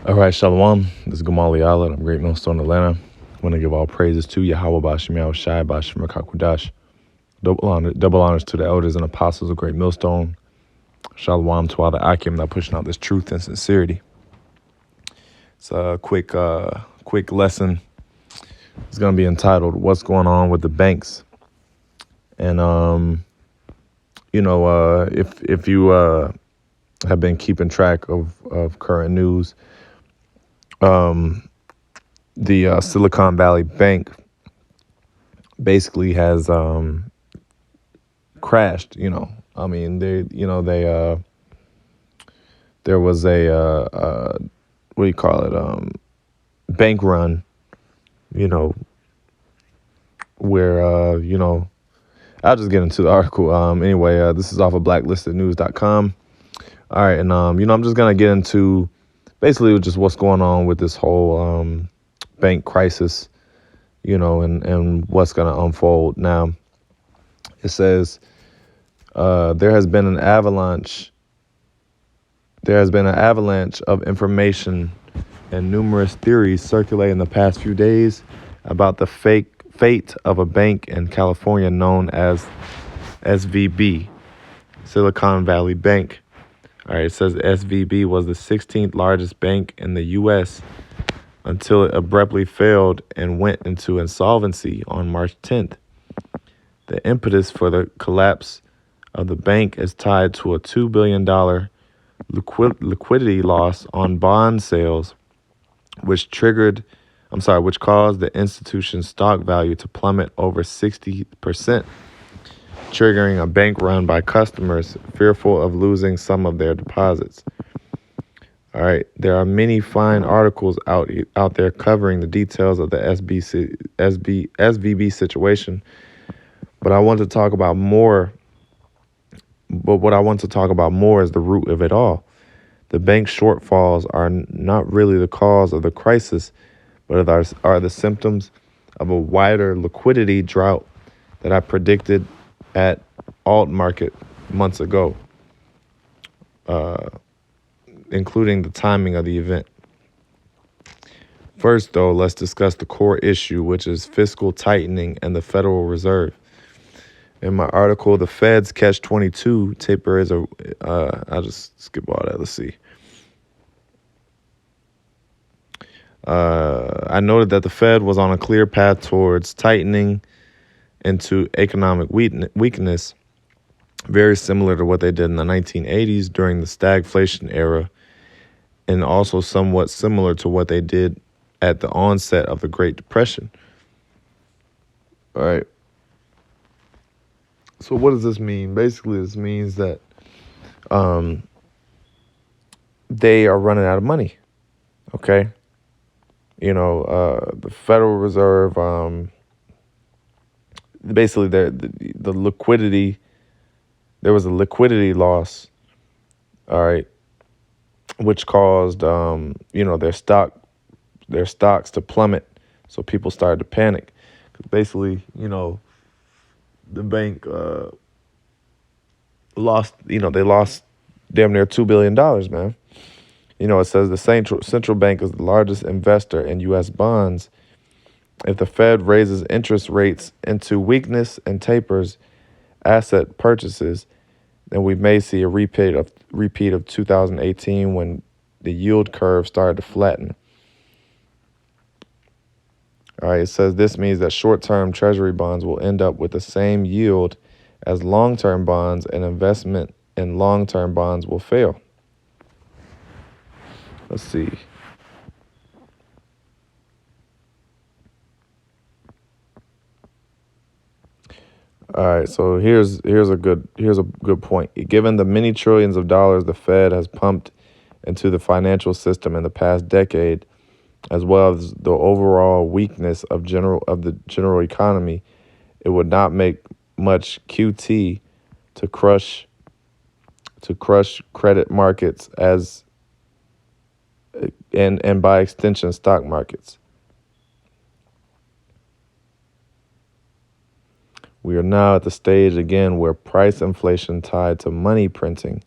All right, Shalom. This is Gamali Allah. I'm Great Millstone, Atlanta. I want to give all praises to YAHAWAH, YAHAWASHI, Hakudash. Double honors to the elders and apostles of Great Millstone. Shalom to all the Akim that pushing out this truth and sincerity. It's a quick lesson. It's going to be entitled "What's Going On with the Banks?" And if you have been keeping track of current news, the Silicon Valley Bank basically has crashed. There was a what do you call it? Bank run. Where I'll just get into the article. Anyway, this is off of blacklistednews.com. All right, and I'm just gonna get into basically just what's going on with this whole bank crisis, and what's gonna unfold. Now, it says there has been an avalanche. There has been an avalanche of information and numerous theories circulating the past few days about the fate of a bank in California known as SVB, Silicon Valley Bank. All right, it says SVB was the 16th largest bank in the U.S. until it abruptly failed and went into insolvency on March 10th. The impetus for the collapse of the bank is tied to a $2 billion liquidity loss on bond sales, which caused the institution's stock value to plummet over 60%, triggering a bank run by customers fearful of losing some of their deposits. All right, there are many fine articles out there covering the details of the SVB situation, but I want to talk about more. But what I want to talk about more is the root of it all. The bank shortfalls are not really the cause of the crisis, but are the symptoms of a wider liquidity drought that I predicted at alt market months ago, including the timing of the event. First, though, let's discuss the core issue, which is fiscal tightening and the Federal Reserve. In my article, The Fed's Catch-22 taper is I'll just skip all that. Let's see. I noted that the Fed was on a clear path towards tightening into economic weakness, very similar to what they did in the 1980s during the stagflation era, and also somewhat similar to what they did at the onset of the Great Depression. All right. So what does this mean? Basically, this means that they are running out of money. Okay. The Federal Reserve, basically the liquidity, there was a liquidity loss, all right, which caused, their stocks to plummet. So people started to panic. 'Cause basically, the bank lost damn near $2 billion, man. It says the central bank is the largest investor in U.S. bonds. If the Fed raises interest rates into weakness and tapers asset purchases, then we may see a repeat of 2018 when the yield curve started to flatten. All right, it says this means that short-term treasury bonds will end up with the same yield as long-term bonds, and investment in long-term bonds will fail. Let's see. All right, so here's a good point. Given the many trillions of dollars the Fed has pumped into the financial system in the past decade, as well as the overall weakness of the general economy, it would not make much QT to crush credit markets and by extension stock markets. We are now at the stage again where price inflation tied to money printing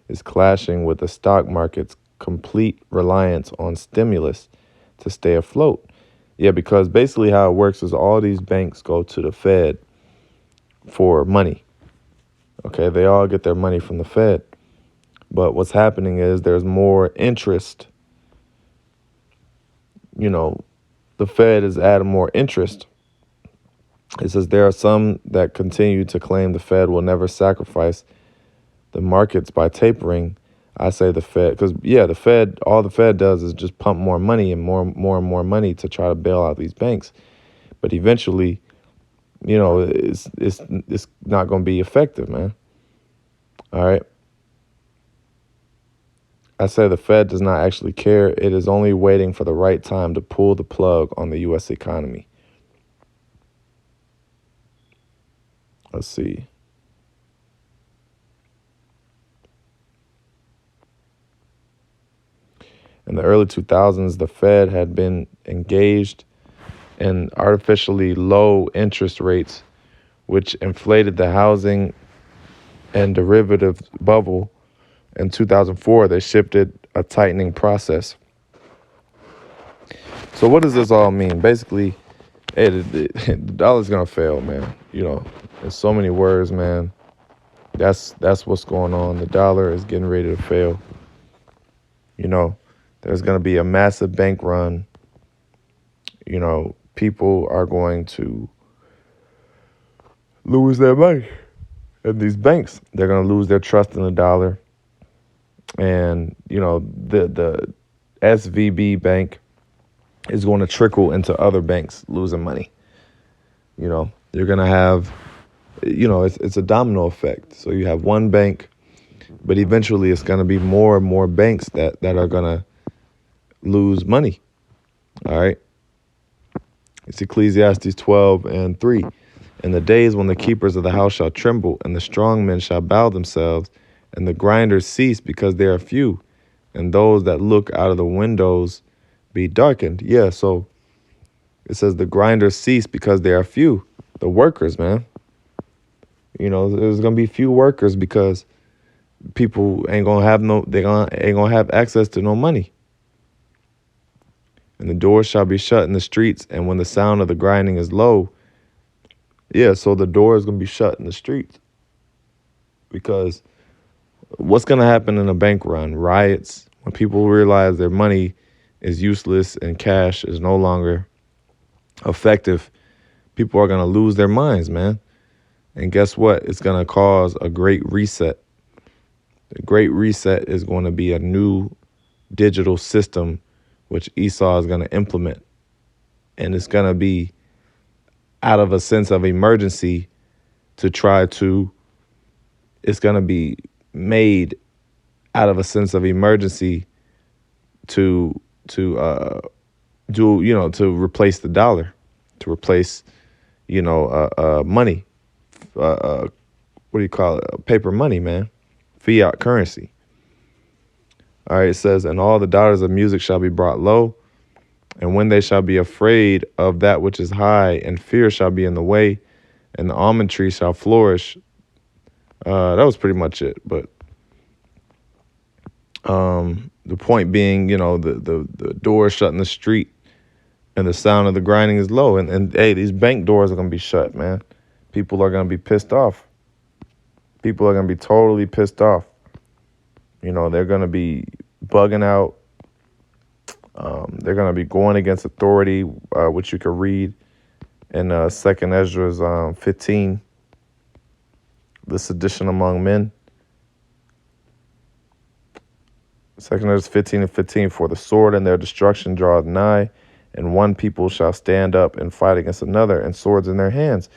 is clashing with the stock market's complete reliance on stimulus to stay afloat. Yeah, because basically how it works is all these banks go to the Fed for money. Okay, they all get their money from the Fed. But what's happening is there's more interest. You know, the Fed is adding more interest. It says there are some that continue to claim the Fed will never sacrifice the markets by tapering. I say the Fed, because yeah, all the Fed does is just pump more money and more money to try to bail out these banks. But eventually, it's not going to be effective, man. All right. I say the Fed does not actually care. It is only waiting for the right time to pull the plug on the U.S. economy. Let's see. In the early 2000s, the Fed had been engaged in artificially low interest rates, which inflated the housing and derivative bubble. In 2004, they shifted a tightening process. So what does this all mean? Basically, hey, the dollar's gonna fail, man. There's so many words, man. That's what's going on. The dollar is getting ready to fail. There's gonna be a massive bank run. People are going to lose their money in these banks. They're gonna lose their trust in the dollar. And the SVB bank is going to trickle into other banks losing money. You're going to have, it's a domino effect. So you have one bank, but eventually it's going to be more and more banks that are going to lose money. All right. It's Ecclesiastes 12:3. In the days when the keepers of the house shall tremble, and the strong men shall bow themselves, and the grinders cease because they are few, and those that look out of the windows be darkened. Yeah, so it says the grinders cease because they are few. The workers, man. There's gonna be few workers because people ain't gonna have ain't gonna have access to no money. And the doors shall be shut in the streets, and when the sound of the grinding is low, yeah, so the door is gonna be shut in the streets. Because what's gonna happen in a bank run? Riots, when people realize their money is useless and cash is no longer effective, people are going to lose their minds, man. And guess what? It's going to cause a great reset. The great reset is going to be a new digital system, which Esau is going to implement. And it's going to be out of a sense of emergency it's going to be made out of a sense of emergency to replace the dollar, to replace, money. What do you call it? Paper money, man. Fiat currency. All right, it says, and all the daughters of music shall be brought low, and when they shall be afraid of that which is high, and fear shall be in the way, and the almond tree shall flourish. That was pretty much it. But the point being, the door shut in the street and the sound of the grinding is low. And hey, these bank doors are going to be shut, man. People are going to be pissed off. People are going to be totally pissed off. They're going to be bugging out. They're going to be going against authority, which you can read in 2nd Ezra 15, the sedition among men. 2nd Ezra 15:15, for the sword and their destruction draweth nigh, and one people shall stand up and fight against another, and swords in their hands.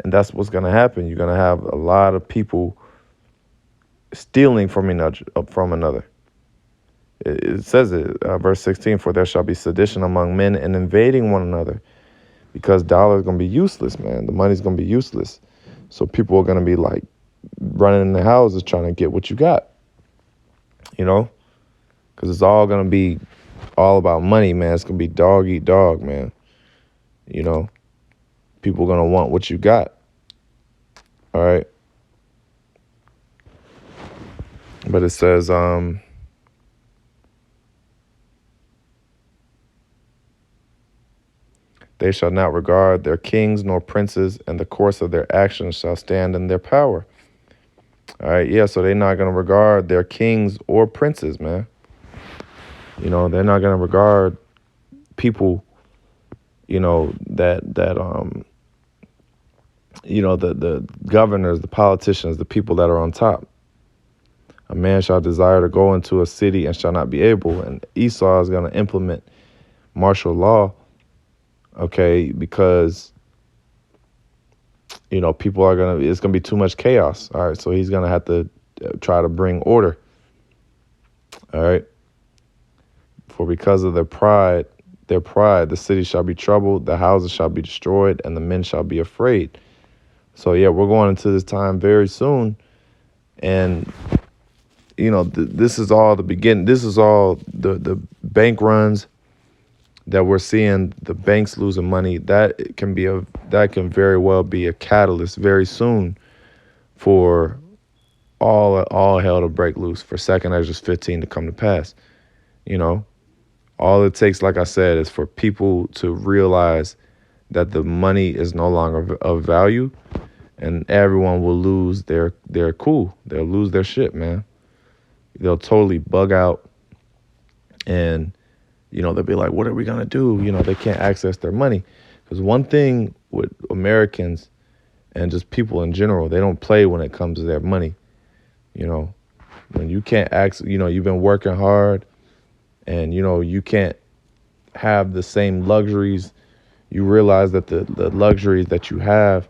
And that's what's going to happen. You're going to have a lot of people stealing from another. It says it, verse 16, for there shall be sedition among men and invading one another, because dollar is going to be useless, man. The money's going to be useless. So people are going to be like running in the houses trying to get what you got, because it's all going to be all about money, man. It's going to be dog eat dog, man. People are going to want what you got. All right. But it says, They shall not regard their kings nor princes, and the course of their actions shall stand in their power. All right, yeah, so they're not going to regard their kings or princes, man. They're not going to regard people, the governors, the politicians, the people that are on top. A man shall desire to go into a city and shall not be able. And Esau is going to implement martial law, okay, because, people are it's going to be too much chaos. All right, so he's going to have to try to bring order. All right. For because of their pride, the city shall be troubled, the houses shall be destroyed, and the men shall be afraid. So, yeah, we're going into this time very soon. And, this is all the beginning. This is all the bank runs that we're seeing, the banks losing money. That can very well be a catalyst very soon for all hell to break loose, for 2nd Esdras 15 to come to pass. All it takes, like I said, is for people to realize that the money is no longer of value, and everyone will lose their cool. They'll lose their shit, man. They'll totally bug out, and, they'll be like, what are we going to do? They can't access their money. Because one thing with Americans and just people in general, they don't play when it comes to their money. When you can't access, you've been working hard, and, you can't have the same luxuries. You realize that the luxuries that you have,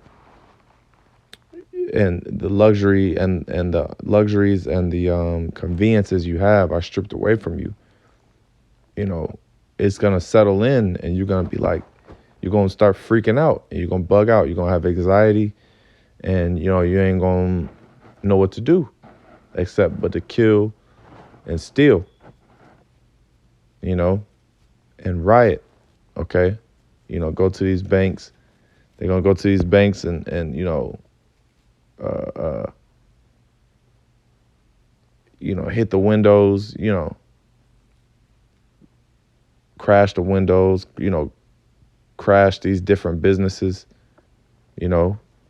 and the luxuries and the conveniences you have are stripped away from you. It's going to settle in, and you're going to be like, you're going to start freaking out, and you're going to bug out. You're going to have anxiety, and, you ain't going to know what to do except but to kill and steal, and riot, okay? Go to these banks. They're going to go to these banks and hit the windows, crash the windows, crash these different businesses.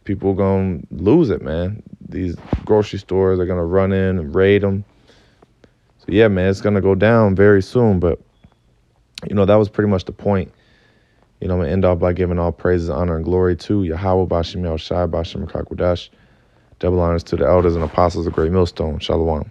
People going to lose it, man. These grocery stores are going to run in and raid them. So, yeah, man, it's going to go down very soon. But, that was pretty much the point. I'm going to end off by giving all praises, honor, and glory to YAHAWAH, BAHASHAM, YAHAWASHI, BAHASHAM, KAKWADASH. Double honors to the elders and apostles of Great Millstone. Shalom.